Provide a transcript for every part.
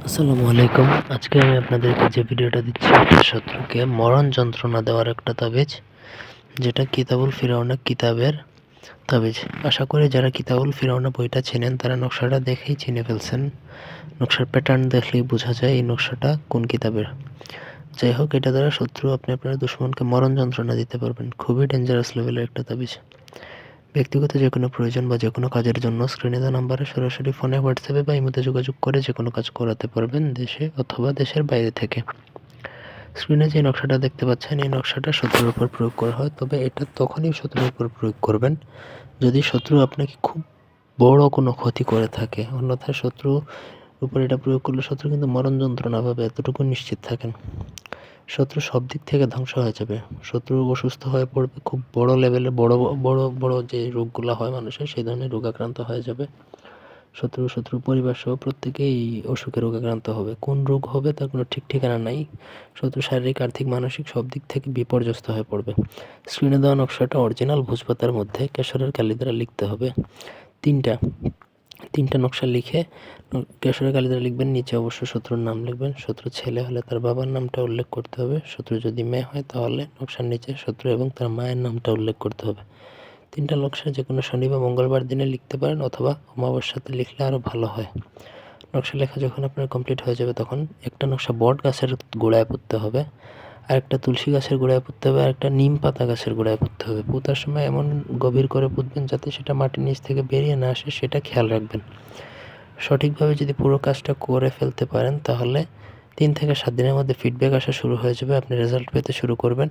আসসালামু আলাইকুম। আজকে আমি আপনাদেরকে যে ভিডিওটা দিচ্ছি এটা শত্রুকে মরণ যন্ত্রণা দেওয়ার একটা তাবিজ, যেটা কিতাবুল ফিরাউনা কিতাবের তাবিজ। আশা করি যারা কিতাবুল ফিরাউনা বইটা চেনেন তারা নকশাটা দেখেই চিনে ফেলছেন। নকশার প্যাটার্ন দেখলেই বোঝা যায় এই নকশাটা কোন কিতাবের। যাই হোক, এটা দ্বারা শত্রু আপনি আপনার দুশমনকে মরণ যন্ত্রণা দিতে পারবেন। খুবই ডেঞ্জারাস লেভেলের একটা তাবিজ। ব্যক্তিগত যে কোনো প্রয়োজন বা যে কোনো কাজের জন্য স্ক্রিনে দেওয়া নাম্বারে সরাসরি ফোনে, হোয়াটসঅ্যাপে বা ইমোতে যোগাযোগ করে যে কোনো কাজ করাতে পারবেন, দেশে অথবা দেশের বাইরে থেকে। স্ক্রিনে যে নকশাটা দেখতে পাচ্ছেন এই নকশাটা শত্রুর উপর প্রয়োগ করা হয়, তবে এটা তখনই শত্রুর উপর প্রয়োগ করবেন যদি শত্রু আপনাকে খুব বড় কোনো ক্ষতি করে থাকে। অন্যথায় শত্রুর উপর এটা প্রয়োগ করলে শত্রু কিন্তু মরণ যন্ত্রণা পাবে, এতটুকু নিশ্চিত থাকেন। শত্রু সব দিক থেকে ধ্বংস হয়ে যাবে। শত্রু অসুস্থ হয়ে পড়বে, খুব বড় লেভেলে বড় বড় বড় যে রোগগুলো হয় মানুষের, সেই ধরনের রোগাক্রান্ত হয়ে যাবে। শত্রুর পরিবার সহ প্রত্যেকেই এই অসুখে রোগাক্রান্ত হবে। কোন রোগ হবে তার কোনো ঠিক ঠিকানা নাই। শত্রু শারীরিক, আর্থিক, মানসিক সব দিক থেকে বিপর্যস্ত হয়ে পড়বে। স্ক্রিনে দেওয়া নকশাটা অরিজিনাল ভোজপাতার মধ্যে কেশরের কালি দ্বারা লিখতে হবে। তিনটা নকশা লিখে কেশরের কালি দ্বারা লিখবেন। নিচে অবশ্যই শত্রুর নাম লিখবেন। শত্রু ছেলে হলে তার বাবার নামটা উল্লেখ করতে হবে। শত্রু যদি মেয়ে হয় তাহলে নকশার নিচে শত্রু এবং তার মায়ের নামটা উল্লেখ করতে হবে। তিনটা নকশা যে কোনো শনি বা মঙ্গলবার দিনে লিখতে পারেন, অথবা অমাবস্যাতে লিখলে আরও ভালো হয়। নকশা লেখা যখন আপনার কমপ্লিট হয়ে যাবে তখন একটা নকশা বট গাছের গোড়ায় পুঁততে হবে, আরেকটা তুলসী গাছের গোড়ায় পুঁততে হবে, আর একটা নিম পাতা গাছের গোড়ায় পুঁততে হবে। পুঁতার সময় এমন গভীর করে পুঁতবেন যাতে সেটা মাটির নিচ থেকে বেরিয়ে না আসে, সেটা খেয়াল রাখবেন। সঠিকভাবে যদি পুরো কাজটা করে ফেলতে পারেন তাহলে 3 থেকে 7 দিনের মধ্যে ফিডব্যাক আসা শুরু হয়ে যাবে। আপনি রেজাল্ট পেতে শুরু করবেন।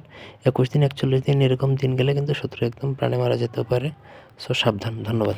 21 দিন, 41 দিন এরকম দিন গেলে কিন্তু শত্রু একদম প্রাণে মারা যেতে পারে। সো সাবধান। ধন্যবাদ।